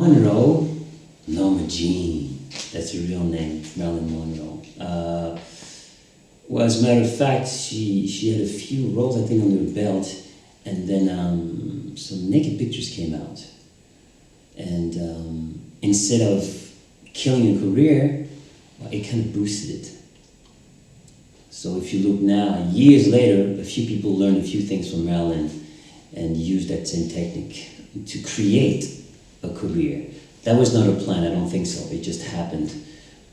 Monroe, Norma Jean, that's her real name, Marilyn Monroe. Well, as a matter of fact, she had a few roles, I think, under her belt, and then some naked pictures came out. And instead of killing a career, well, it kind of boosted it. So if you look now, years later, a few people learned a few things from Marilyn and used that same technique to create a career. That was not her plan, I don't think so. It just happened.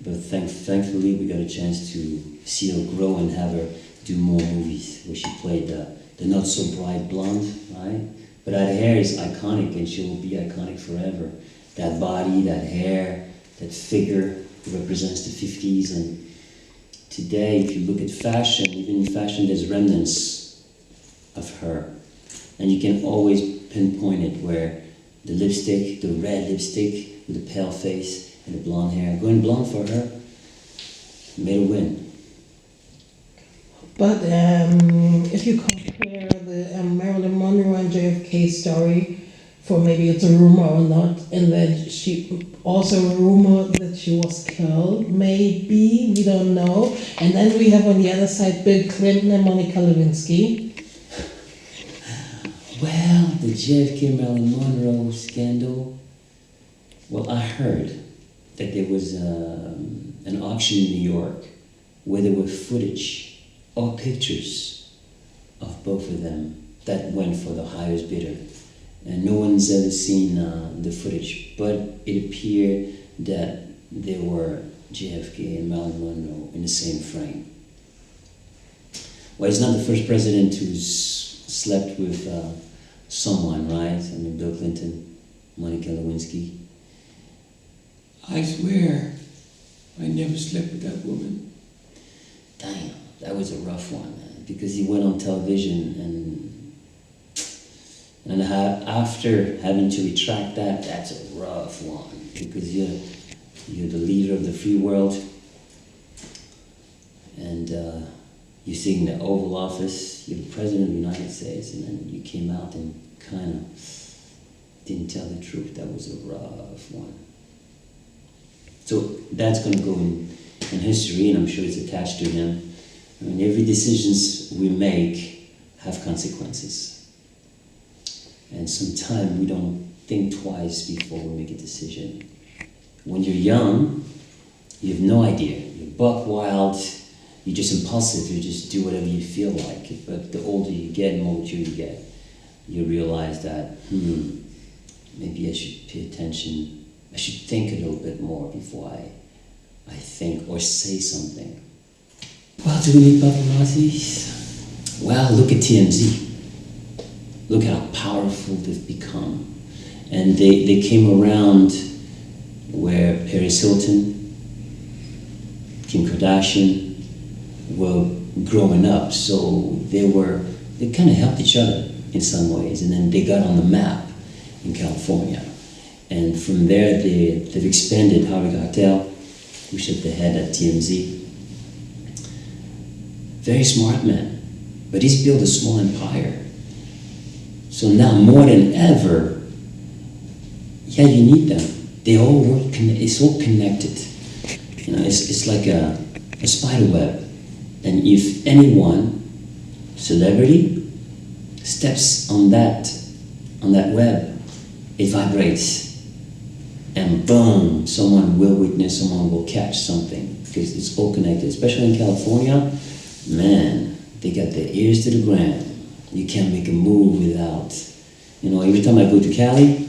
But thankfully, we got a chance to see her grow and have her do more movies where she played the not so bright blonde, right? But that hair is iconic and she will be iconic forever. That body, that hair, that figure represents the 50s. And today, if you look at fashion, even in fashion, there's remnants of her. And you can always pinpoint it where the lipstick, the red lipstick with the pale face and the blonde hair, going blonde for her, made a win. But if you compare the Marilyn Monroe and JFK story, for maybe it's a rumor or not, and that she also a rumor that she was killed, maybe, we don't know. And then we have on the other side Bill Clinton and Monica Lewinsky. Well, the JFK Marilyn Monroe scandal, well, I heard that there was an auction in New York where there were footage or pictures of both of them that went for the highest bidder. And no one's ever seen the footage, but it appeared that there were JFK and Marilyn Monroe in the same frame. Well, he's not the first president who's slept with someone, right? I mean, Bill Clinton, Monica Lewinsky. I swear, I never slept with that woman. Damn, that was a rough one, man, because he went on television and after having to retract that, that's a rough one, because you're the leader of the free world, and you're sitting in the Oval Office, you're the president of the United States, and then you came out and kind of didn't tell the truth. That was a rough one. So that's going to go in history, and I'm sure it's attached to him. I mean, every decisions we make have consequences. And sometimes we don't think twice before we make a decision. When you're young, you have no idea. You're buck wild, you're just impulsive, you just do whatever you feel like. But the older you get, the more mature you get, you realize that, maybe I should pay attention. I should think a little bit more before I think or say something. Well, do we need paparazzi? Well, look at TMZ. Look how powerful they've become. And they came around where Paris Hilton, Kim Kardashian were growing up. So they kind of helped each other in some ways. And then they got on the map in California. And from there, they've expanded. Harvey Keitel, who's at the head at TMZ. Very smart man, but he's built a small empire. So now more than ever, yeah, you need them. They all work, it's all connected. You know, it's like a spider web. And if anyone, celebrity, steps on that web, it vibrates. And boom, someone will witness, someone will catch something, because it's all connected. Especially in California, man, they got their ears to the ground. You can't make a move without, every time I go to Cali,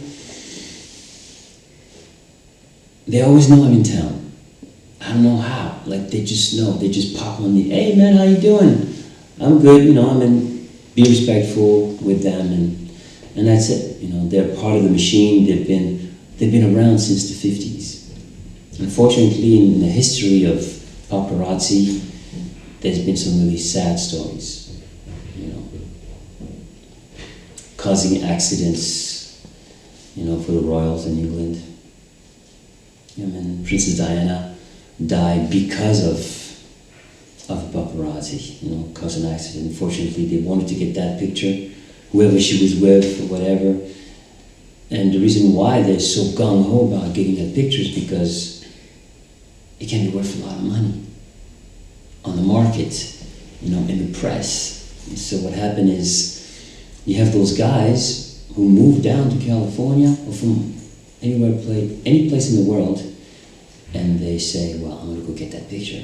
they always know I'm in town. I don't know how, like they just know, they just pop on the, hey man, how you doing? I'm good, be respectful with them, and that's it. They're part of the machine, they've been around since the 50s. Unfortunately, in the history of paparazzi, there's been some really sad stories. Causing accidents, for the royals in England. And Princess Diana died because of paparazzi, caused an accident. Unfortunately, they wanted to get that picture, whoever she was with or whatever. And the reason why they're so gung-ho about getting that picture is because it can be worth a lot of money on the market, you know, in the press. And so what happened is you have those guys who move down to California or from any place in the world, and they say, well, I'm gonna go get that picture.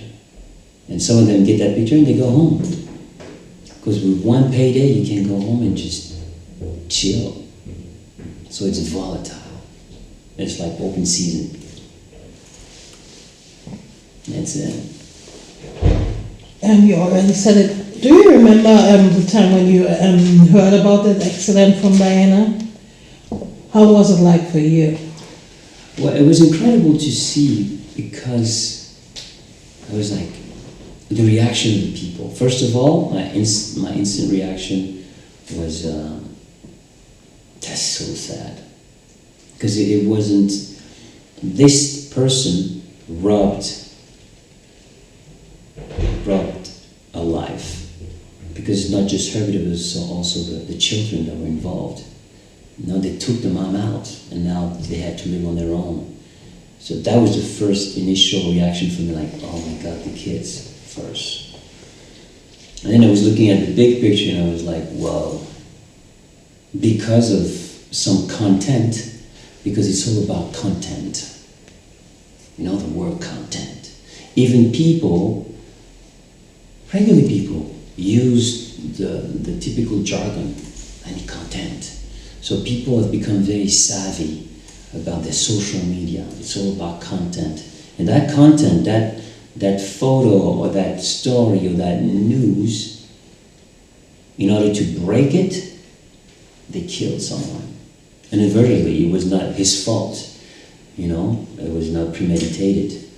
And some of them get that picture and they go home. Because with one payday, you can go home and just chill. So it's volatile. It's like open season. That's it. You already said it. Do you remember the time when you heard about that accident from Diana? How was it like for you? Well, it was incredible to see because I was like, the reaction of the people. First of all, my instant reaction was, that's so sad. Because it wasn't, this person robbed a life. Because it's not just her, but it was also the children that were involved. You know, they took the mom out, and now they had to live on their own. So that was the first initial reaction for me, like, oh my God, the kids first. And then I was looking at the big picture, and I was like, whoa. Because of some content, because it's all about content. You know, the word content. Even people, regular people, use the typical jargon, any content. So people have become very savvy about their social media. It's all about content. And that content, that photo or that story or that news, in order to break it, they killed someone. And inadvertently, it was not his fault, you know, it was not premeditated.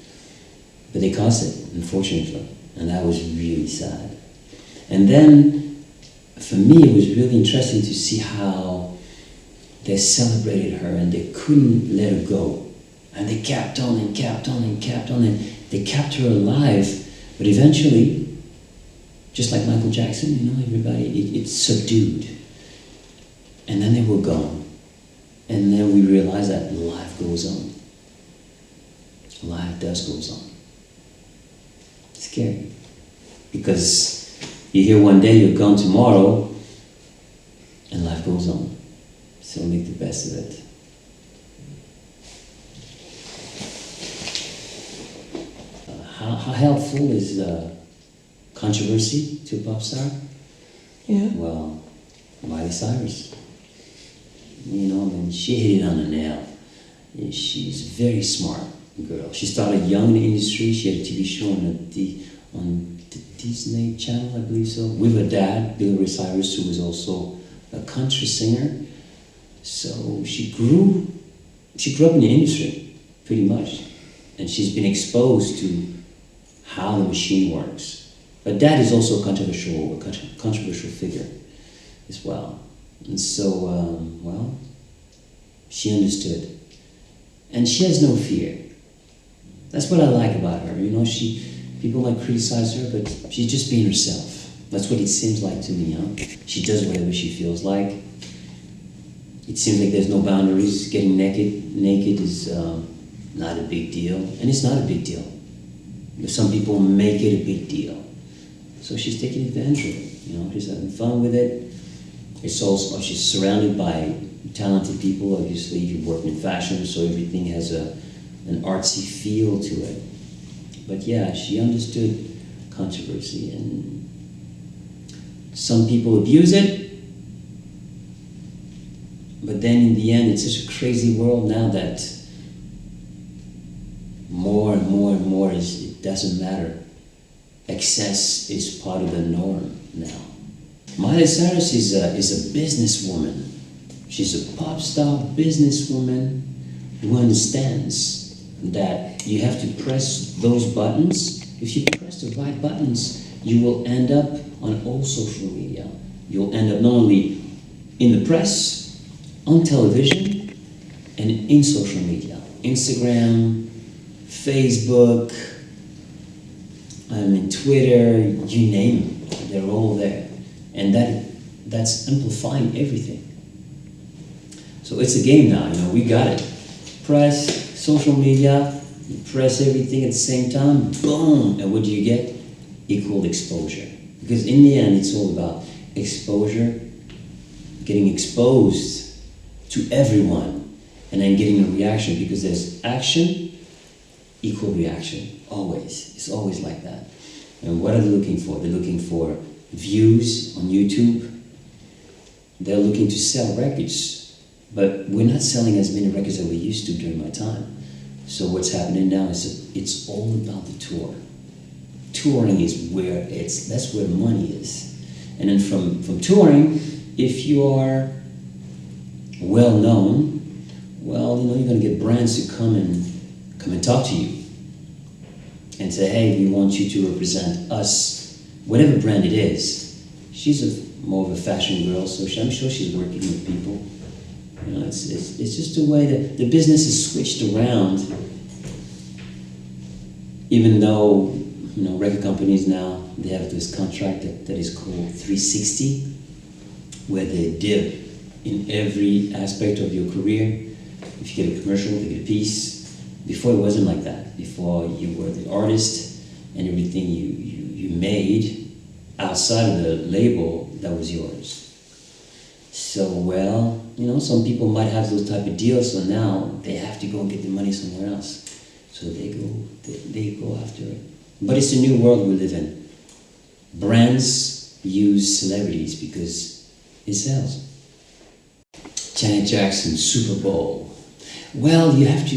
But they caused it, unfortunately. And that was really sad. And then, for me, it was really interesting to see how they celebrated her and they couldn't let her go. And they kept on and kept on and kept on and they kept her alive. But eventually, just like Michael Jackson, you know, everybody, it's subdued. And then they were gone. And then we realized that life goes on. Life does goes on. It's scary. Because you hear one day you're gone tomorrow, and life goes on. So make the best of it. How helpful is controversy to a pop star? Yeah. Well, Miley Cyrus. You know, I mean, she hit it on the nail. And she's a very smart girl. She started young in the industry. She had a TV show on the Disney Channel, I believe so, with her dad, Billy Cyrus, who was also a country singer. So she grew up in the industry, pretty much. And she's been exposed to how the machine works. But dad is also a controversial figure as well. And so, well, she understood. And she has no fear. That's what I like about her. You know, people might criticize her, but she's just being herself. That's what it seems like to me, huh? She does whatever she feels like. It seems like there's no boundaries. Getting naked is not a big deal. And it's not a big deal. But some people make it a big deal. So she's taking advantage of it. You know, she's having fun with it. It's also, she's surrounded by talented people. Obviously, you work in fashion, so everything has an artsy feel to it. But yeah, she understood controversy, and some people abuse it. But then in the end, it's such a crazy world now that more and more and more it doesn't matter. Excess is part of the norm now. Miley Cyrus is a businesswoman. She's a pop star businesswoman who understands that you have to press those buttons. If you press the right buttons, you will end up on all social media. You'll end up not only in the press, on television, and in social media. Instagram, Facebook, Twitter, you name it. They're all there. And that's amplifying everything. So it's a game now, you know, we got it. Press, social media, you press everything at the same time, boom, and what do you get? Equal exposure. Because in the end, it's all about exposure, getting exposed to everyone, and then getting a reaction, because there's action, equal reaction, always. It's always like that. And what are they looking for? They're looking for views on YouTube. They're looking to sell records, but we're not selling as many records as we used to during my time. So what's happening now is it's all about the tour. Touring is where that's where the money is. And then from touring, if you are well known, well, you know, you're gonna get brands to come and talk to you and say, hey, we want you to represent us, whatever brand it is. She's more of a fashion girl, so I'm sure she's working with people. You know, it's just the way that the business is switched around. Even though, you know, record companies now, they have this contract that is called 360, where they dip in every aspect of your career. If you get a commercial, they get a piece. Before it wasn't like that. Before you were the artist, and everything you made outside of the label, that was yours. So, well, you know, some people might have those type of deals, so now they have to go and get the money somewhere else. So they go after it. But it's the new world we live in. Brands use celebrities because it sells. Janet Jackson, Super Bowl. Well, you have to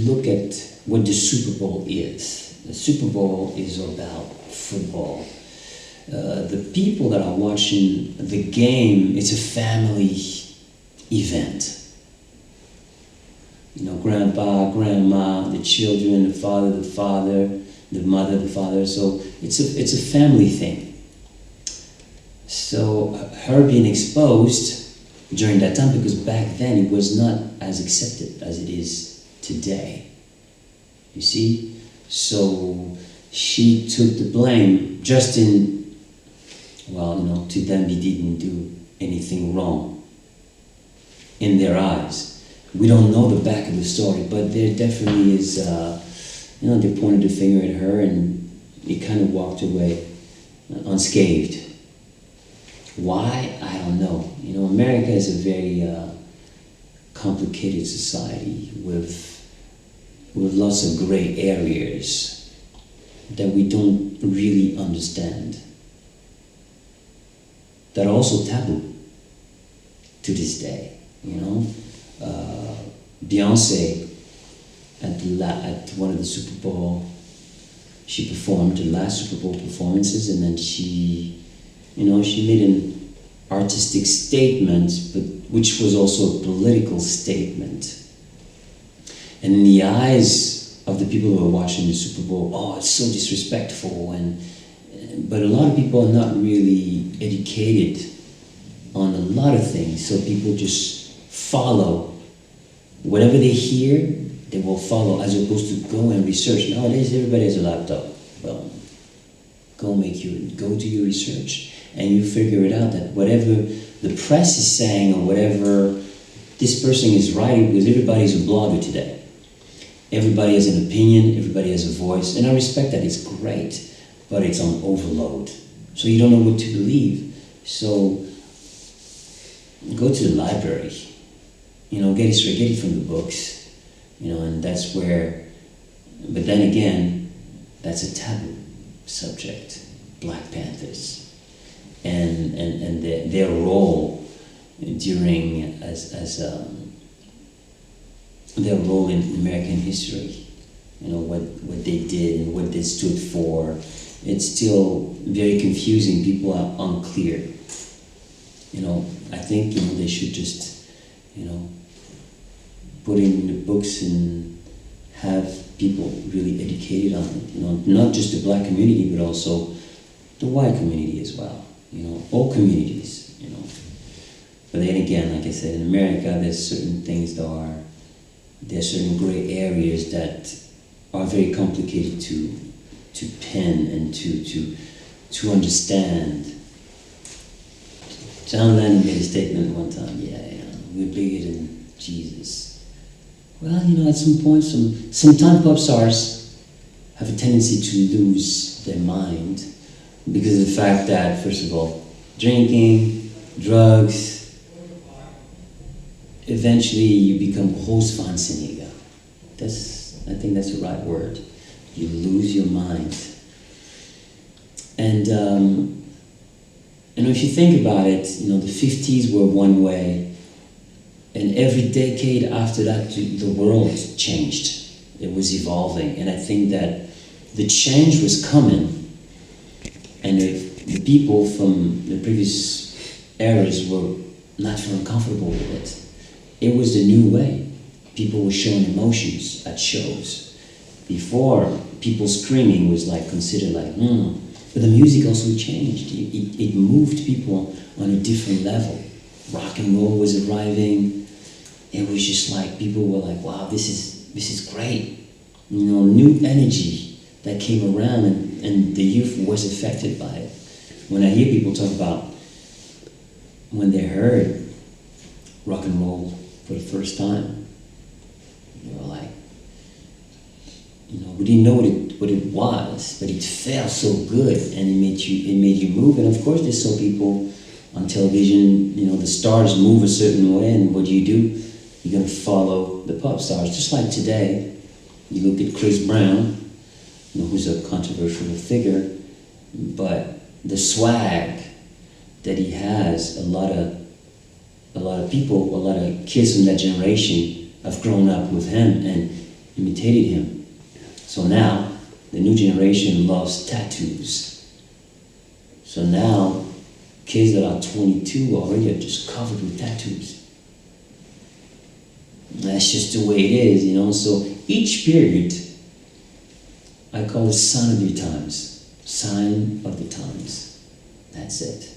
look at what the Super Bowl is. The Super Bowl is about football. The people that are watching the game, it's a family event. You know, grandpa, grandma, the children, the father, the mother, the father. So it's a family thing. So her being exposed during that time, because back then it was not as accepted as it is today. You see? So she took the blame. Justin, well, you know, to them he didn't do anything wrong in their eyes. We don't know the back of the story, but there definitely is, you know, they pointed the finger at her and he kind of walked away unscathed. Why? I don't know. You know, America is a very complicated society with lots of gray areas that we don't really understand, that are also taboo to this day, you know. Beyonce at one of the Super Bowl, she performed the last Super Bowl performances, and then she made an artistic statement, but which was also a political statement. And in the eyes of the people who are watching the Super Bowl, oh, it's so disrespectful, but a lot of people are not really educated on a lot of things, so people just follow. Whatever they hear, they will follow, as opposed to go and research. Nowadays, everybody has a laptop. Well, go do your research, and you figure it out that whatever the press is saying or whatever this person is writing, because everybody is a blogger today. Everybody has an opinion, everybody has a voice, and I respect that, it's great, but it's on overload. So you don't know what to believe. So go to the library, you know, get it from the books, you know, and that's where, but then again, that's a taboo subject, Black Panthers, and their role during, their role in American history, you know, what they did and what they stood for. It's still very confusing, people are unclear. You know, I think, you know, they should just, you know, put it in the books and have people really educated on it. You know, not just the Black community, but also the white community as well. You know, all communities. You know, but then again, like I said, in America, there's certain things there's certain gray areas that are very complicated to pen and to understand. John Lennon made a statement one time. Yeah, we're bigger than Jesus. Well, you know, at some point, sometimes pop stars have a tendency to lose their mind because of the fact that, first of all, drinking, drugs, eventually you become Großwahnsinniger. I think that's the right word. You lose your mind. And, you know, if you think about it, you know, the 50s were one way, and every decade after that, the world changed. It was evolving, and I think that the change was coming, and the people from the previous eras were not feeling comfortable with it. It was the new way. People were showing emotions at shows. Before, people screaming was like considered like, But the music also changed. It moved people on a different level. Rock and roll was arriving. It was just like, people were like, wow, this is great. You know, new energy that came around, and the youth was affected by it. When I hear people talk about when they heard rock and roll for the first time, they were like, you know, we didn't know what it was, but it felt so good, and it made you move. And of course, they saw people on television. You know, the stars move a certain way, and what do? You're gonna follow the pop stars. Just like today, you look at Chris Brown, you know, who's a controversial figure, but the swag that he has, a lot of people, a lot of kids from that generation have grown up with him and imitated him. So now, the new generation loves tattoos. So now, kids that are 22 already are just covered with tattoos. That's just the way it is, you know. So each period, I call it sign of your times. Sign of the times. That's it.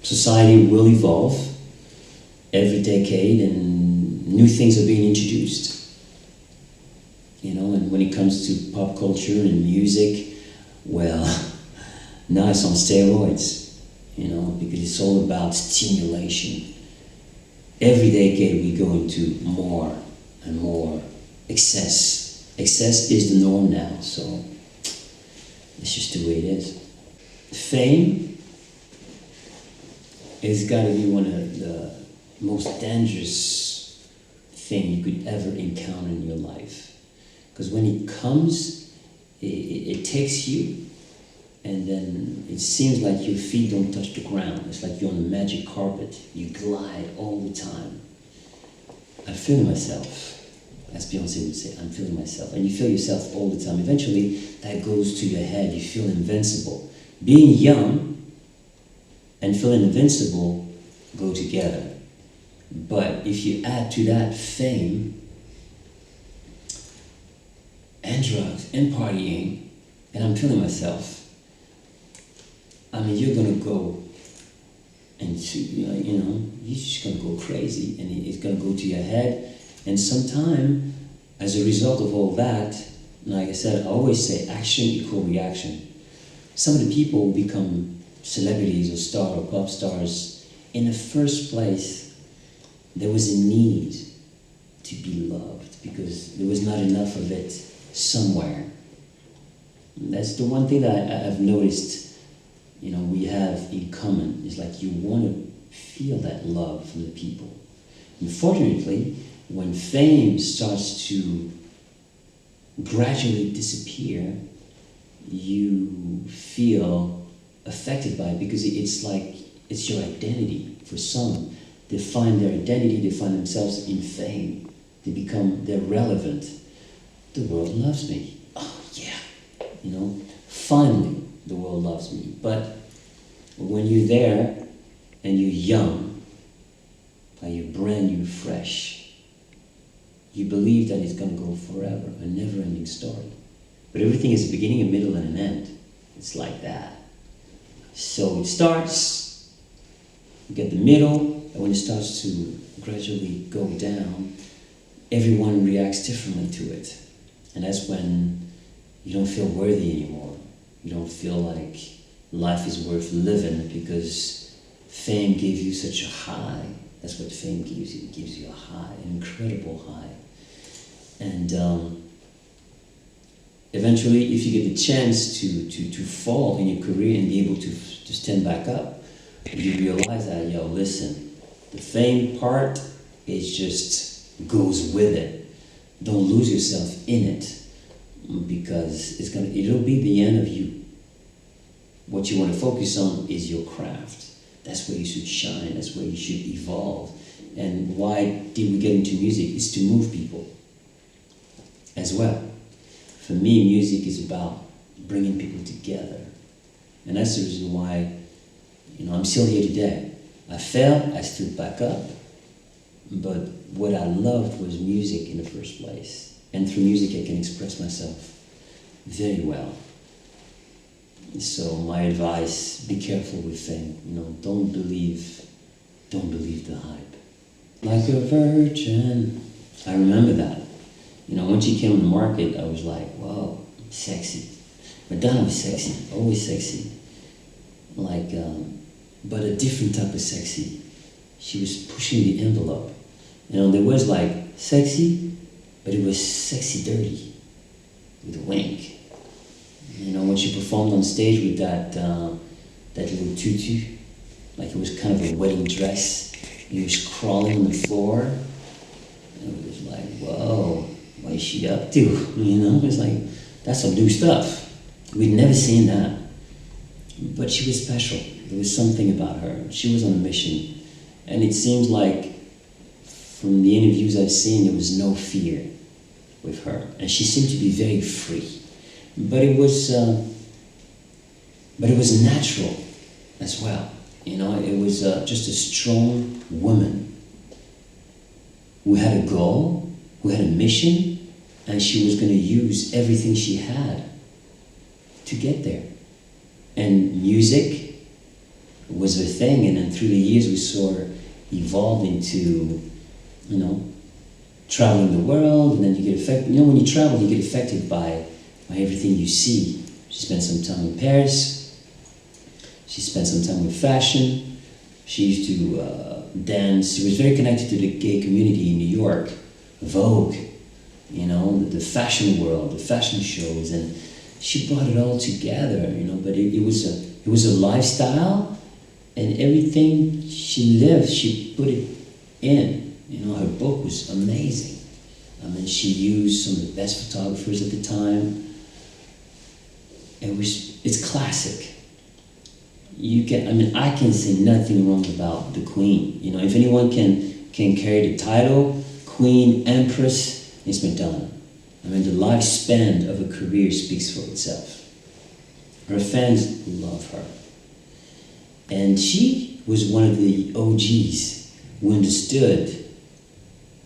Society will evolve every decade, and new things are being introduced. You know, and when it comes to pop culture and music, well, now it's on steroids, you know, because it's all about stimulation. Every decade we go into more and more excess. Excess is the norm now, so it's just the way it is. Fame has got to be one of the most dangerous thing you could ever encounter in your life. Because when it comes, it takes you, and then it seems like your feet don't touch the ground. It's like you're on a magic carpet. You glide all the time. I'm feeling myself, as Beyonce would say, I'm feeling myself. And you feel yourself all the time. Eventually, that goes to your head. You feel invincible. Being young and feeling invincible go together. But if you add to that fame, and drugs, and partying, and I'm feeling myself, I mean, you're gonna go into, you know, you're just gonna go crazy, and it's gonna go to your head, and sometime, as a result of all that, like I said, I always say action equal reaction. Some of the people who become celebrities or star or pop stars, in the first place, there was a need to be loved, because there was not enough of it somewhere. And that's the one thing that I've noticed, you know, we have in common. It's like you want to feel that love from the people. Unfortunately, when fame starts to gradually disappear, you feel affected by it, because it's like it's your identity. For some, they find their identity, they find themselves in fame. They're relevant. The world loves me. Oh yeah, you know, finally the world loves me. But when you're there and you're young, and you're brand new, fresh, you believe that it's gonna go forever, a never-ending story. But everything is a beginning, a middle, and an end. It's like that. So it starts, you get the middle, and when it starts to gradually go down, everyone reacts differently to it. And that's when you don't feel worthy anymore. You don't feel like life is worth living, because fame gave you such a high, That's what fame gives you. It gives you a high, an incredible high. And eventually, if you get the chance to fall in your career and be able to stand back up, you realize that, yo, listen, the fame part is just goes with it. Don't lose yourself in it, because it'll be the end of you. What you want to focus on is your craft. That's where you should shine. That's where you should evolve. And why did we get into music? Is to move people as well. For me, music is about bringing people together. And that's the reason why, I'm still here today. I fell, I stood back up, but what I loved was music in the first place. And through music, I can express myself very well. So my advice, be careful with fame. Don't believe the hype. Like a virgin. I remember that. When she came on the market, I was like, whoa, sexy. Madonna was sexy, always sexy. But a different type of sexy. She was pushing the envelope. There was sexy, but it was sexy dirty, with a wink. When she performed on stage with that little tutu, it was kind of a wedding dress. He was crawling on the floor. And it was like, whoa, what is she up to? It was like, that's some new stuff. We'd never seen that. But she was special. There was something about her. She was on a mission. And it seems like, from the interviews I've seen, there was no fear with her. And she seemed to be very free. But it was natural as well. It was just a strong woman who had a goal, who had a mission, and she was going to use everything she had to get there. And music was her thing, and then through the years we saw her evolve into, traveling the world, and then you get affected. When you travel, you get affected by everything you see. She spent some time in Paris. She spent some time with fashion. She used to dance. She was very connected to the gay community in New York, Vogue, the fashion world, the fashion shows, and she brought it all together, but it was a lifestyle, and everything she lived, she put it in. Her book was amazing. She used some of the best photographers at the time. It's classic. I can say nothing wrong about the Queen. If anyone can carry the title, Queen, Empress, it's Madonna. The lifespan of her career speaks for itself. Her fans love her. And she was one of the OGs who understood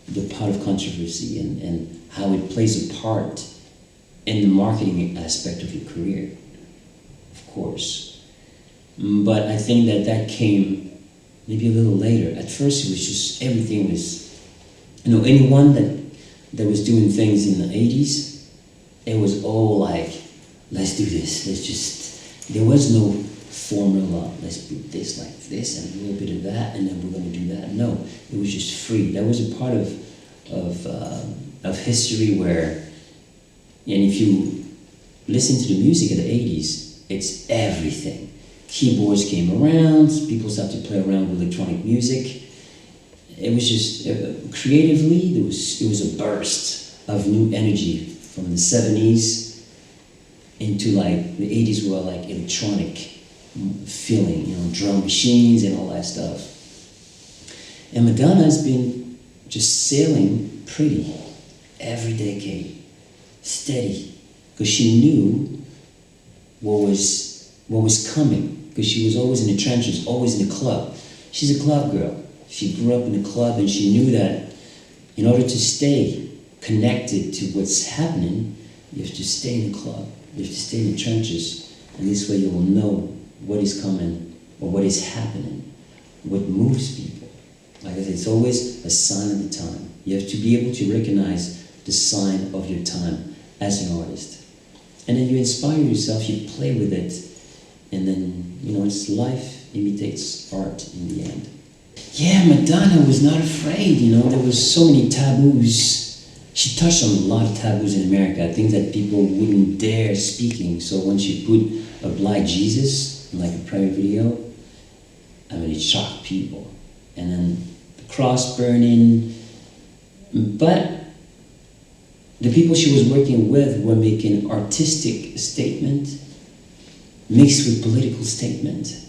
the part of controversy and how it plays a part in the marketing aspect of your career, of course. But I think that came maybe a little later. At first it was just, everything was, anyone that was doing things in the 80s, it was all like, let's do this, there was no formula, let's put this like this and a little bit of that and then we're going to do that. No, it was just free. That was a part of history where, and if you listen to the music of the 80s, it's everything. Keyboards came around, people started to play around with electronic music. It was just, creatively, it was a burst of new energy from the 70s into the 80s were electronic feeling, drum machines and all that stuff. And Madonna has been just sailing pretty every decade, steady, because she knew what was coming, because she was always in the trenches, always in the club. She's a club girl. She grew up in a club, and she knew that in order to stay connected to what's happening, you have to stay in the club. You have to stay in the trenches, and this way you will know what is coming or what is happening, what moves people. Like I said, it's always a sign of the time. You have to be able to recognize the sign of your time as an artist. And then you inspire yourself, you play with it, and then, it's life imitates art in the end. Yeah, Madonna was not afraid, you know, there was so many taboos. She touched on a lot of taboos in America, things that people wouldn't dare speaking. So when she put a Black Jesus in like a private video, I mean, it shocked people. And then the cross burning, but the people she was working with were making artistic statement mixed with political statement.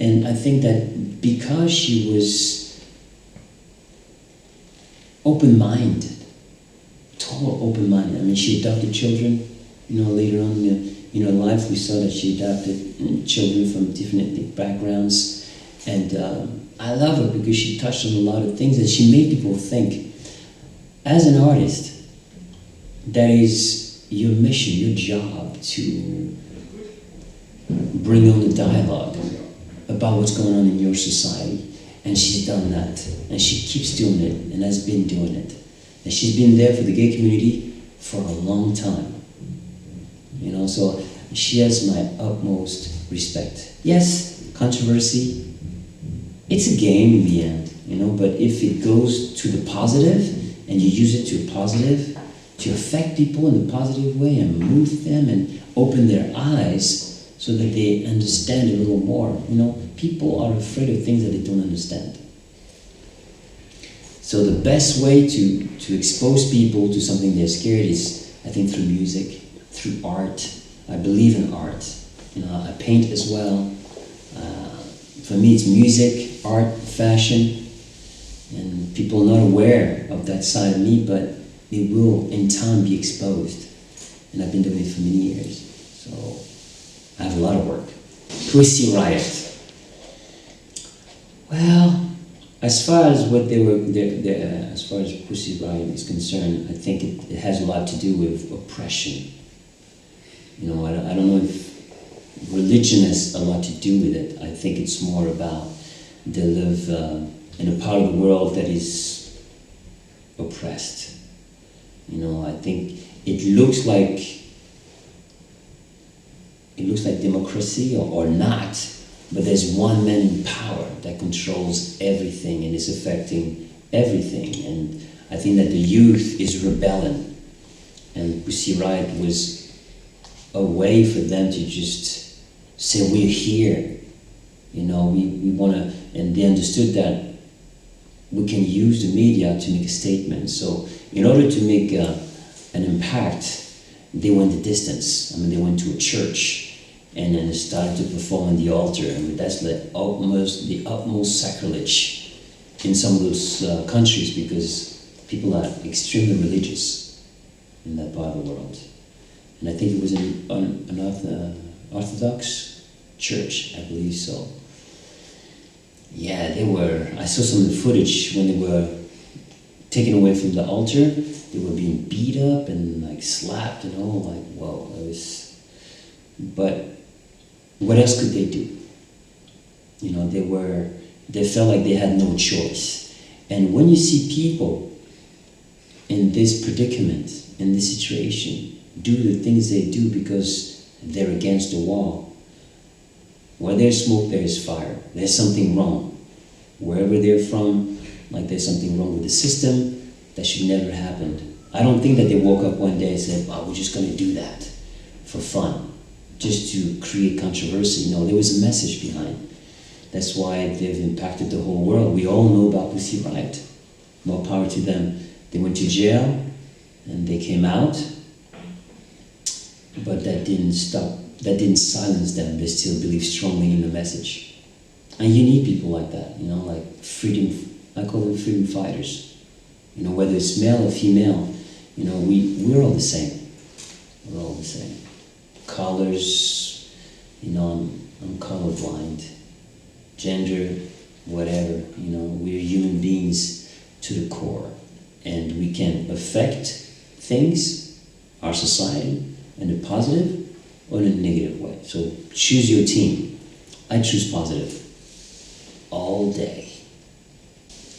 And I think that because she was open-minded, total open-minded. I mean, she adopted children, you know, later on in her life we saw that she adopted children from different backgrounds. And I love her because she touched on a lot of things and she made people think. As an artist, that is your mission, your job to bring on the dialogue about what's going on in your society. And she's done that, and she keeps doing it, and has been doing it. And she's been there for the gay community for a long time. You know, so she has my utmost respect. Yes, controversy, it's a game in the end, you know, but if it goes to the positive, and you use it to a positive, to affect people in a positive way and move them and open their eyes so that they understand a little more. You know, people are afraid of things that they don't understand. So the best way to expose people to something they're scared is, I think, through music, through art. I believe in art. You know, I paint as well. For me, it's music, art, fashion. And people are not aware of that side of me, but it will in time be exposed. And I've been doing it for many years. So I have a lot of work. Pussy Riot. Well, as far as what they were, as far as Pussy Riot is concerned, I think it has a lot to do with oppression. You know, I don't know if religion has a lot to do with it. I think it's more about they live in a part of the world that is oppressed. You know, I think it looks like democracy or not, but there's one man in power that controls everything and is affecting everything. And I think that the youth is rebelling. And Pussy Riot was a way for them to just say, we're here. You know, we want to, and they understood that we can use the media to make a statement. So in order to make an impact, they went the distance. I mean, they went to a church and then they started to perform on the altar. I mean, that's the utmost sacrilege in some of those countries because people are extremely religious in that part of the world. And I think it was an Orthodox church, I believe so. Yeah, I saw some of the footage when they were taken away from the altar. They were being beat up and like slapped and all, like, whoa, it was, but what else could they do? You know, they felt like they had no choice. And when you see people in this predicament, in this situation, do the things they do because they're against the wall, where there's smoke, there's fire. There's something wrong. Wherever they're from, like there's something wrong with the system that should never happen. I don't think that they woke up one day and said, oh, we're just going to do that for fun, just to create controversy. No, there was a message behind. That's why they've impacted the whole world. We all know about Pussy Riot. More power to them. They went to jail and they came out, but that didn't silence them. They still believe strongly in the message. And you need people like that, you know, like freedom, I call them freedom fighters. You know, whether it's male or female, you know, we're all the same. We're all the same. Colors, you know, I'm colorblind. Gender, whatever, you know, we're human beings to the core. And we can affect things, our society, in a positive or in a negative way. So choose your team. I choose positive all day.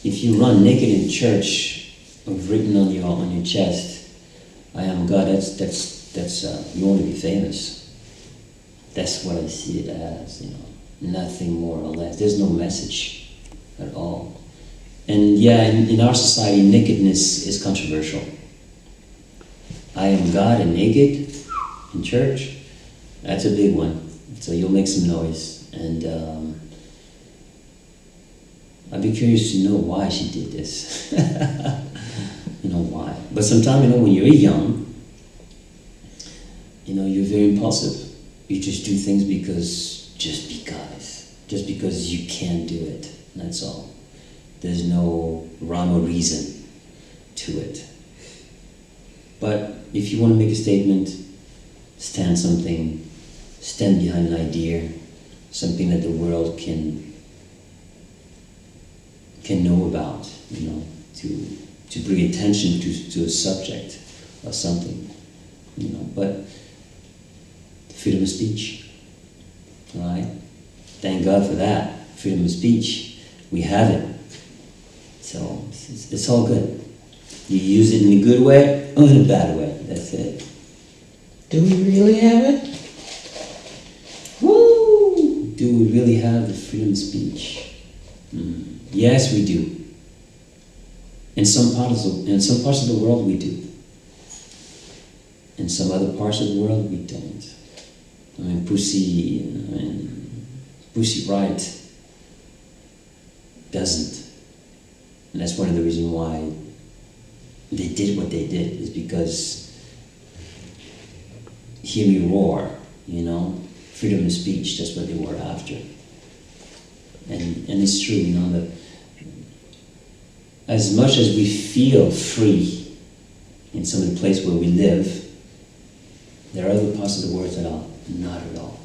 If you run naked in church, or written on your chest, I am God, that's you want to be famous. That's what I see it as, you know. Nothing more or less. There's no message at all. And yeah, in our society, nakedness is controversial. I am God and naked in church. That's a big one. So you'll make some noise. And I'd be curious to know why she did this. You know why. But sometimes, you know, when you're young, you know, you're very impulsive. You just do things just because you can do it. That's all. There's no rhyme or reason to it. But if you want to make a statement, stand behind an idea, something that the world can know about, you know, to bring attention to a subject or something, you know. But freedom of speech, all right? Thank God for that, freedom of speech. We have it. So it's all good. You use it in a good way or in a bad way. That's it. Do we really have it? Woo! Do we really have the freedom of speech? Yes, we do. In some parts of the world, we do. In some other parts of the world, we don't. I mean, Pussy Riot doesn't. And that's one of the reasons why they did what they did, is because, hear me roar, you know, freedom of speech, that's what they were after. And it's true, you know, that as much as we feel free in some of the places where we live, there are other parts of the world that are not at all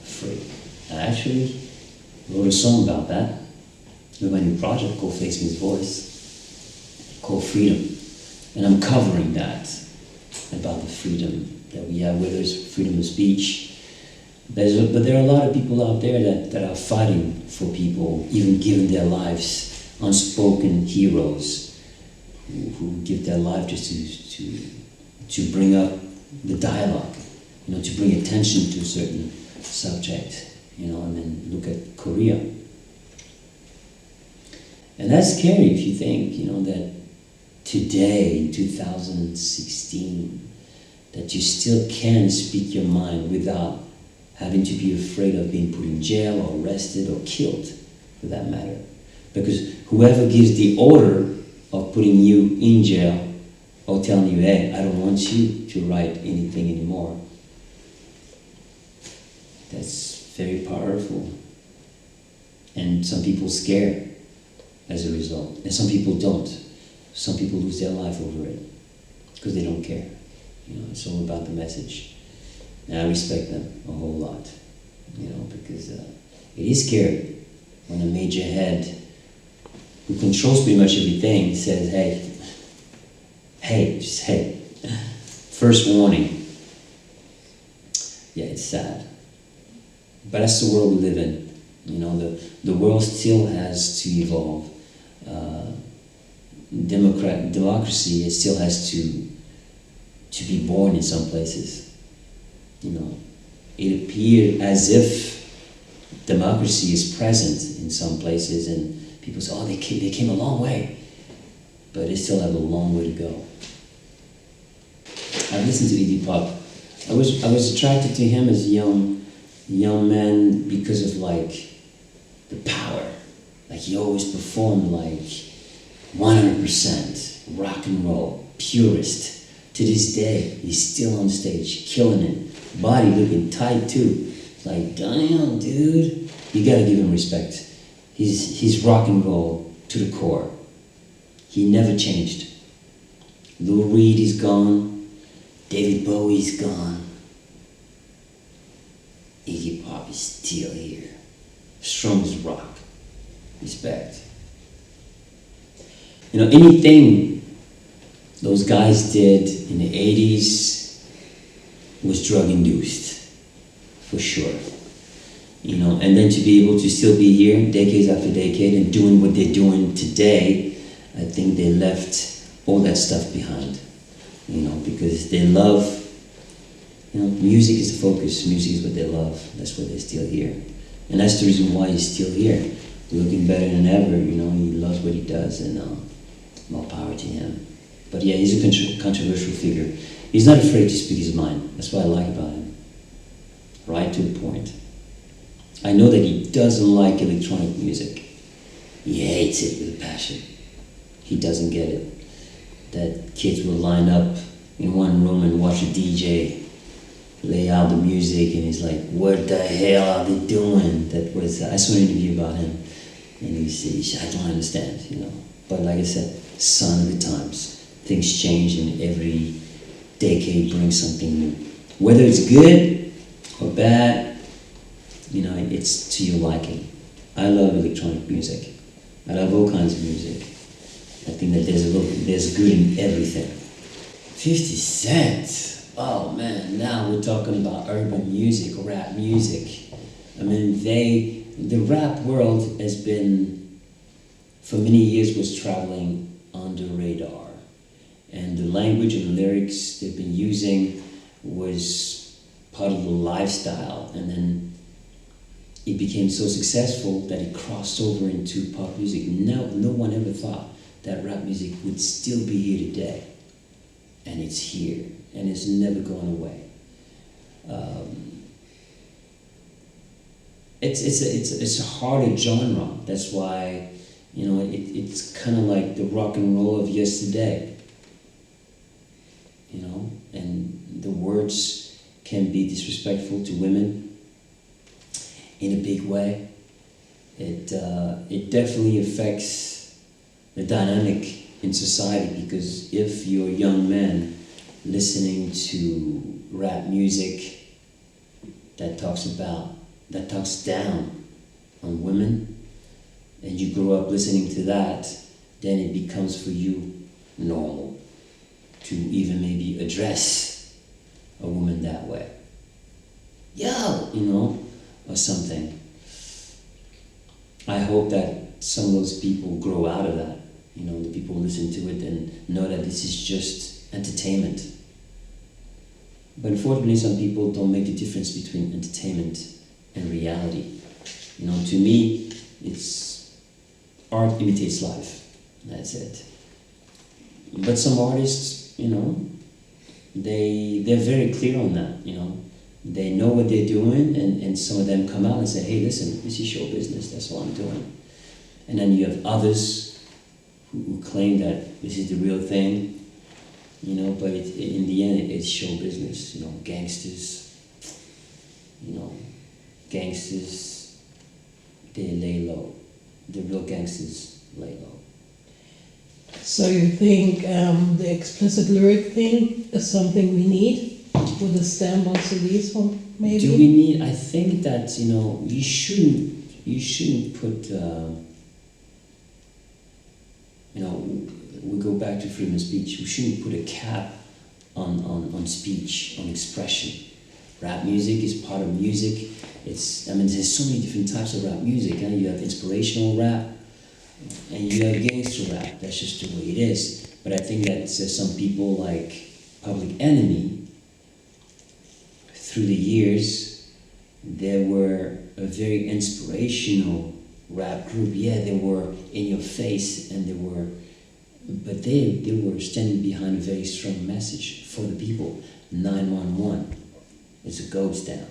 free. I actually wrote a song about that with my new project called Face Me's Voice, called Freedom. And I'm covering that, about the freedom that we have, whether it's freedom of speech. But there are a lot of people out there that are fighting for people, even giving their lives, unspoken heroes who give their life just to bring up the dialogue, you know, to bring attention to a certain subject, you know. And then look at Korea. And that's scary if you think, you know, that today, in 2016, that you still can speak your mind without having to be afraid of being put in jail or arrested or killed, for that matter. Because whoever gives the order of putting you in jail or telling you, hey, I don't want you to write anything anymore, that's very powerful. And some people scare as a result. And some people don't. Some people lose their life over it because they don't care. You know, it's all about the message. And I respect them a whole lot, you know, because it is scary when a major head who controls pretty much everything says, hey, first warning. Yeah, it's sad. But that's the world we live in. You know, the world still has to evolve. Democracy, it still has to be born in some places. You know, it appeared as if democracy is present in some places, and people say, oh, they came a long way, but they still have a long way to go. I've listened to Iggy Pop. I was attracted to him as a young man because of like the power. Like he always performed like 100% rock and roll, purist. To this day, he's still on stage, killing it. Body looking tight too. Like, damn, dude. You gotta give him respect. He's rock and roll to the core. He never changed. Lou Reed is gone. David Bowie's gone. Iggy Pop is still here. Strong as rock. Respect. You know, anything those guys did in the 80s was drug-induced, for sure. You know, and then to be able to still be here decades after decade and doing what they're doing today, I think they left all that stuff behind. You know, because they love, you know, music is the focus. Music is what they love. That's why they're still here. And that's the reason why he's still here, looking better than ever. You know, he loves what he does, and more power to him. But yeah, he's a controversial figure. He's not afraid to speak his mind. That's what I like about him. Right to the point. I know that he doesn't like electronic music. He hates it with a passion. He doesn't get it. That kids will line up in one room and watch a DJ lay out the music, and he's like, what the hell are they doing? I saw an interview about him, and he said, I don't understand, you know. But like I said, sign of the times. Things change, and every decade brings something new. Whether it's good or bad, you know, it's to your liking. I love electronic music. I love all kinds of music. I think that there's good in everything. 50 Cent. Oh man, now we're talking about urban music, rap music. I mean, the rap world has been, for many years, was traveling under radar. And the language and the lyrics they've been using was part of the lifestyle. And then it became so successful that it crossed over into pop music. No one ever thought that rap music would still be here today. And it's here, and it's never going away. It's a harder genre. That's why, you know, it's kind of like the rock and roll of yesterday. You know, and the words can be disrespectful to women in a big way. It definitely affects the dynamic in society, because if you're a young man listening to rap music that talks down on women, and you grow up listening to that, then it becomes for you normal to even maybe address a woman that way. Yo, you know, or something. I hope that some of those people grow out of that. You know, the people listen to it and know that this is just entertainment. But unfortunately, some people don't make the difference between entertainment and reality. You know, to me, it's art imitates life. That's it. But some artists, you know, they're very clear on that, you know. They know what they're doing, and some of them come out and say, hey, listen, this is show business, that's all I'm doing. And then you have others who claim that this is the real thing, you know, but in the end, it's show business, you know, gangsters, they lay low. The real gangsters lay low. So you think the explicit lyric thing is something we need with a stamp on CDs, for maybe? Do we need? I think that, you know, you shouldn't put. You know, we go back to freedom of speech. We shouldn't put a cap on speech, on expression. Rap music is part of music. There's so many different types of rap music. Huh? You have inspirational rap, and you have gangster rap. That's just the way it is. But I think that some people like Public Enemy, through the years, they were a very inspirational rap group. Yeah, they were in your face, and they were standing behind a very strong message for the people. 911 is a ghost town.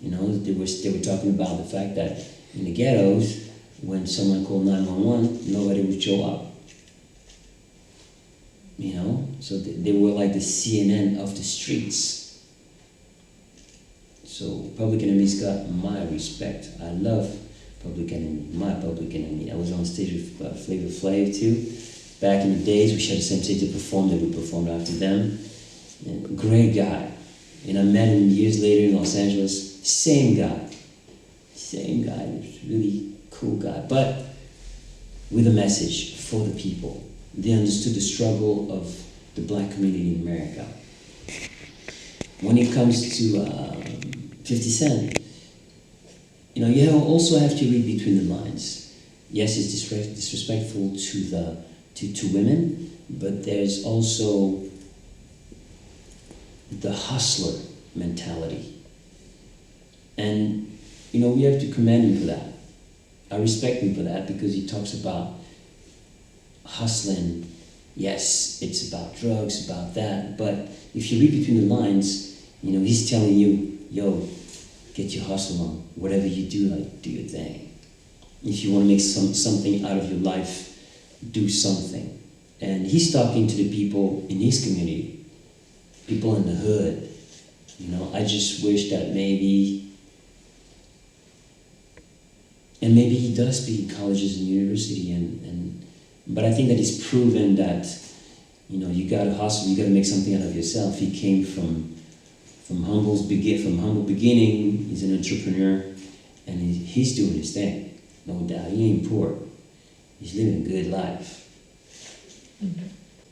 You know, they were talking about the fact that in the ghettos, when someone called 911, nobody would show up. You know, so they were like the CNN of the streets. So Public Enemy's got my respect. I love Public Enemy, my Public Enemy. I was on stage with Flavor Flav too. Back in the days, we shared the same stage to perform, that we performed after them. And great guy. And I met him years later in Los Angeles. Same guy. Really cool guy. But with a message for the people. They understood the struggle of the black community in America. When it comes to 50 Cent, you know, you also have to read between the lines. Yes, it's disrespectful to women, but there's also the hustler mentality. And we have to commend him for that. I respect him for that because he talks about hustling. Yes, it's about drugs, about that, but if you read between the lines, he's telling you, yo, get your hustle on. Whatever you do, like, do your thing. If you want to make something out of your life, do something. And he's talking to the people in his community, people in the hood. I just wish that maybe he does speak in colleges and university, but I think that he's proven that, you gotta hustle, you gotta make something out of yourself. He came from humble beginning. He's an entrepreneur, and he's doing his thing, no doubt. He ain't poor. He's living a good life.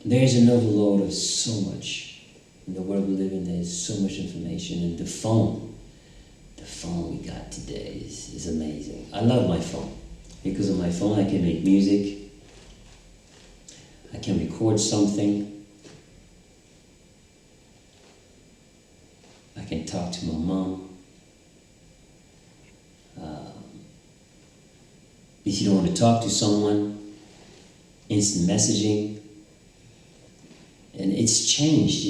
There's an overload of so much in the world we live in. There's so much information, and the phone we got today is amazing. I love my phone. Because of my phone, I can make music. I can record something. I can talk to my mom. If you don't want to talk to someone, instant messaging. And it's changed,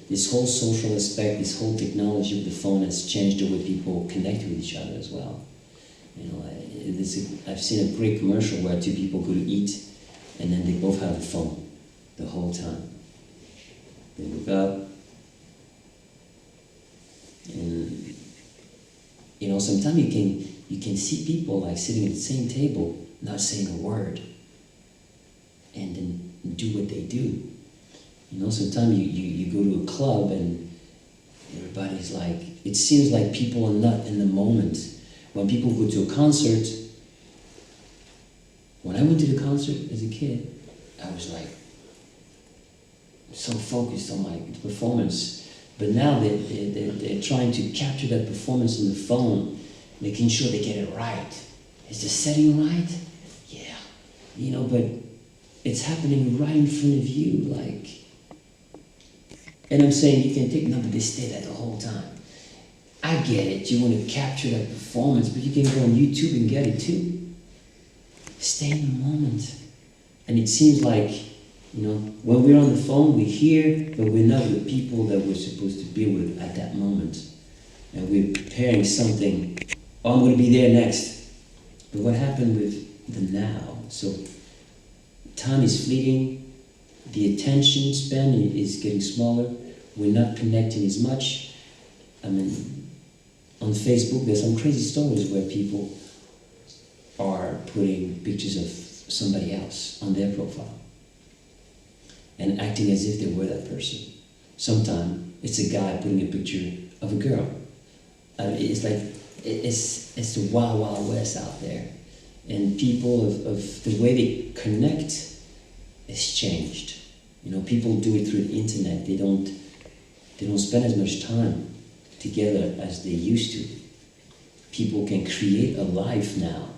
this whole social aspect, this whole technology of the phone has changed the way people connect with each other as well. I've seen a great commercial where two people go to eat and then they both have a phone the whole time. They look up and, sometimes you can see people like sitting at the same table, not saying a word, and then do what they do. Sometimes you go to a club and everybody's like, it seems like people are not in the moment. When people go to a concert, when I went to the concert as a kid, I was like so focused on my performance. But now they're trying to capture that performance on the phone, making sure they get it right. Is the setting right? Yeah. But it's happening right in front of you, like. And I'm saying you can take, no, but they stay there the whole time. I get it, you want to capture that performance, but you can go on YouTube and get it too. Stay in the moment. And it seems like, when we're on the phone, we're here, but we're not with the people that we're supposed to be with at that moment. And we're preparing something, I'm going to be there next. But what happened with the now? So time is fleeting, the attention span is getting smaller, we're not connecting as much. On Facebook, there's some crazy stories where people are putting pictures of somebody else on their profile and acting as if they were that person. Sometimes it's a guy putting a picture of a girl. It's like, it's the wild, wild west out there. And people of the way they connect has changed. People do it through the internet. They don't spend as much time together as they used to. People can create a life now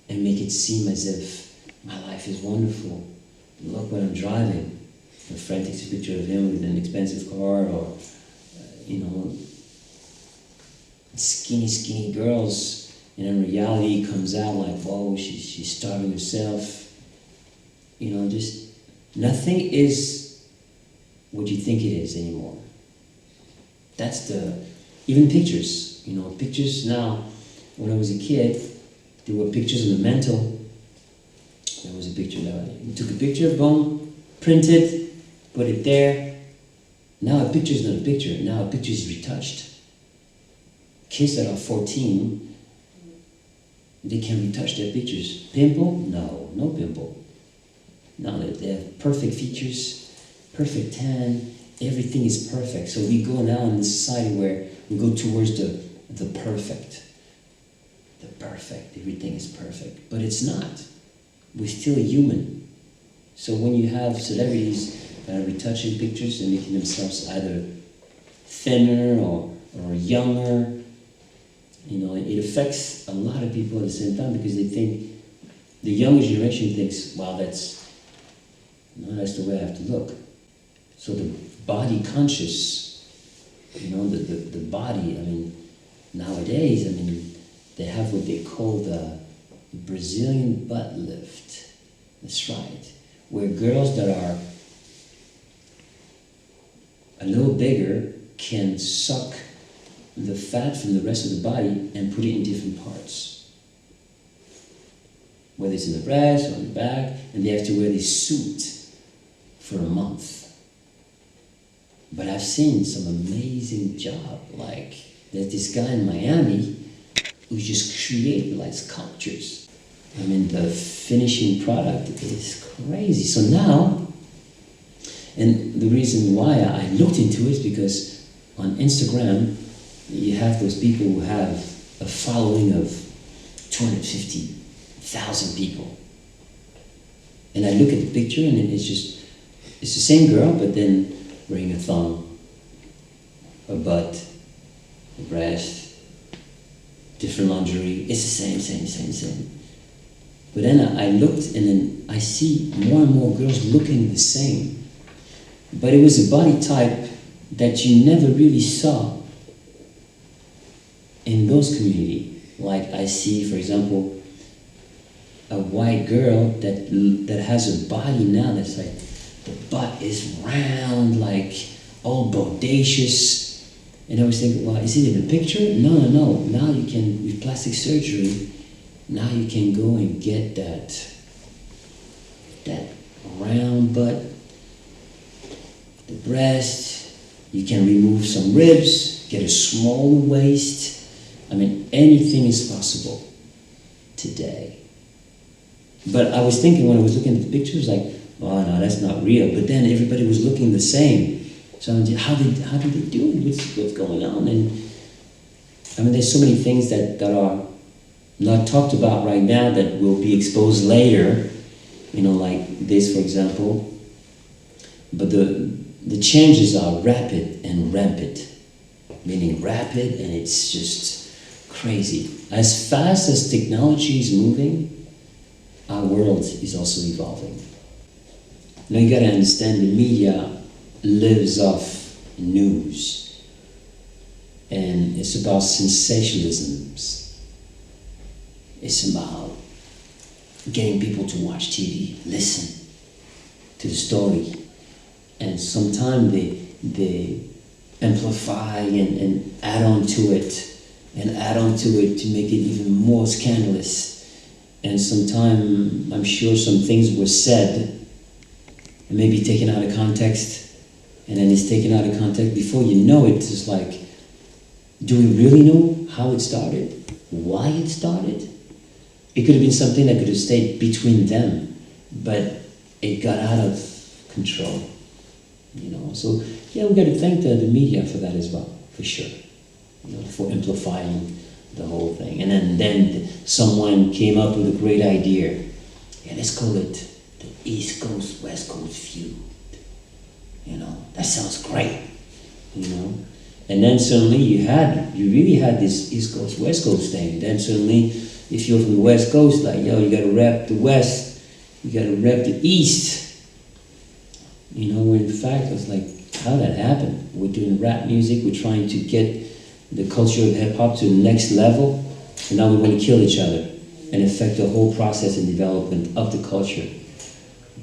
and make it seem as if my life is wonderful. Look what I'm driving. A friend takes a picture of him with an expensive car, or skinny girls, and in reality it comes out like, whoa, she's starving herself. Just nothing is what you think it is anymore. That's even pictures. Pictures now, when I was a kid, there were pictures on the mantle. There was a picture that you took a picture, boom, printed, put it there. Now a picture is not a picture. Now a picture is retouched. Kids that are 14, they can retouch their pictures. Pimple? No pimple. No, they have perfect features, perfect tan, everything is perfect. So we go now in this society where we go towards the perfect. The perfect, everything is perfect. But it's not. We're still human. So when you have celebrities that are retouching pictures and making themselves either thinner or younger, it affects a lot of people at the same time, because they think, the younger generation thinks, wow, that's the way I have to look. So the body conscious, the body, nowadays, they have what they call the Brazilian butt lift. That's right. Where girls that are a little bigger can suck the fat from the rest of the body and put it in different parts. Whether it's in the breast or in the back, and they have to wear this suit for a month. But I've seen some amazing job. Like, there's this guy in Miami who just created like sculptures. I mean, the finishing product is crazy. So now, and the reason why I looked into it is because on Instagram, you have those people who have a following of 250,000 people. And I look at the picture and it's the same girl, but then wearing a thong, a butt, a breast, different lingerie. It's the same. But then I looked and then I see more and more girls looking the same. But it was a body type that you never really saw in those communities. Like I see, for example, a white girl that has a body now that's like, the butt is round, like all bodacious. And I was thinking, well, is it in a picture? No. Now you can, with plastic surgery, now you can go and get that round butt, the breast. You can remove some ribs, get a small waist. I mean, anything is possible today. But I was thinking when I was looking at the pictures, like, oh no, that's not real. But then everybody was looking the same. So I'm just, how did they do it? What's going on? And I mean, there's so many things that are not talked about right now that will be exposed later. You know, like this, for example. But the changes are rapid and rampant. Meaning rapid, and it's just crazy. As fast as technology is moving, our world is also evolving. Now you gotta understand, the media lives off news, and it's about sensationalisms. It's about getting people to watch TV, listen to the story, and sometimes they amplify and add on to it to make it even more scandalous. And sometimes I'm sure some things were said and maybe taken out of context, and then it's taken out of context. Before you know it, it's like, do we really know how it started? Why it started? It could have been something that could have stayed between them, but it got out of control. You know, so yeah, we got to thank the media for that as well, for sure. You know, for amplifying the whole thing. And then someone came up with a great idea. Yeah, let's call it the East Coast, West Coast feud. You know, that sounds great. You know, and then suddenly you really had this East Coast, West Coast thing. Then suddenly, if you're from the West Coast, like, yo, you got to rep the West, you got to rep the East. You know, when in fact, it's like, how that happened? We're doing rap music, we're trying to get the culture of hip-hop to the next level, and now we want to kill each other and affect the whole process and development of the culture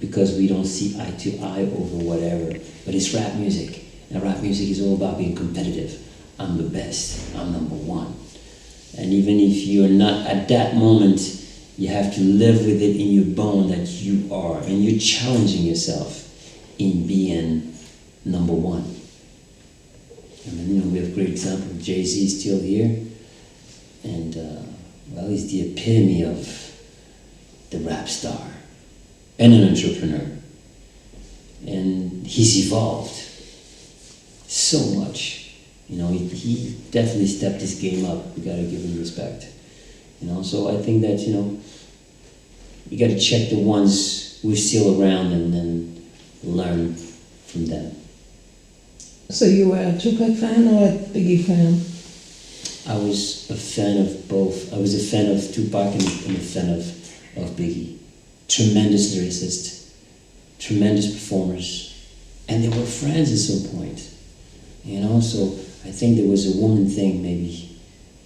because we don't see eye to eye over whatever. But it's rap music, and rap music is all about being competitive. I'm the best, I'm number one. And even if you're not at that moment, you have to live with it in your bone that you are, and you're challenging yourself in being number one. I mean, you know, we have a great example. Jay-Z is still here, and well, he's the epitome of the rap star and an entrepreneur. And he's evolved so much. You know, he definitely stepped his game up. We gotta give him respect. You know, so I think that, you know, you gotta check the ones who are still around and then learn from them. So you were a Tupac fan or a Biggie fan? I was a fan of both. I was a fan of Tupac and a fan of Biggie. Tremendous lyricists, tremendous performers, and they were friends at some point. You know, so I think there was a woman thing maybe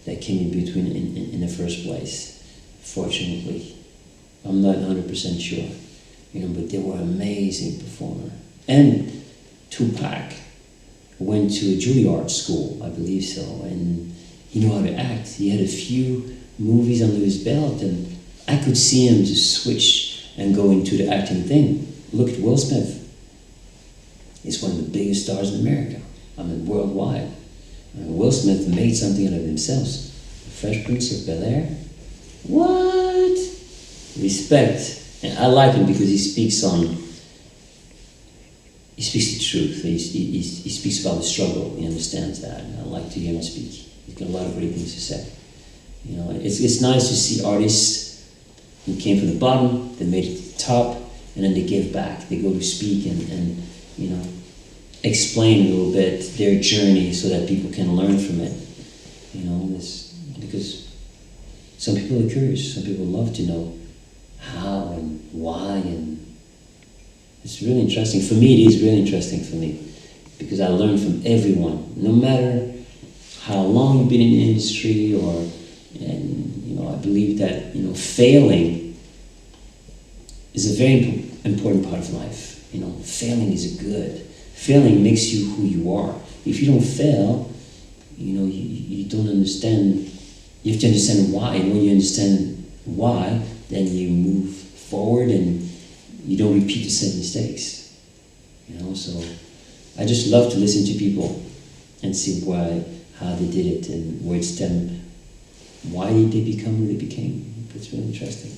that came in between in the first place. Fortunately, I'm not 100% sure, but they were amazing performer. And Tupac went to a Juilliard school, I believe so, and he knew how to act. He had a few movies under his belt, and I could see him just switch and go into the acting thing. Look at Will Smith. He's one of the biggest stars in America. Worldwide. Will Smith made something out of himself. Fresh Prince of Bel-Air? What? Respect. And I like him because he speaks the truth. He speaks about the struggle. He understands that. And I like to hear him speak. He's got a lot of great things to say. It's nice to see artists who came from the bottom, they made it to the top, and then they give back. They go to speak and explain a little bit their journey so that people can learn from it. Because some people are curious. Some people love to know how and why, and it's really interesting. For me, it is really interesting for me because I learn from everyone, no matter how long you've been in the industry, I believe that failing is a very important part of life. Failing is good. Failing makes you who you are. If you don't fail, you don't understand. You have to understand why, and when you understand why, then you move forward and you don't repeat the same mistakes. So I just love to listen to people and see how they did it and where it stemmed. Why did they become who they became? It's really interesting.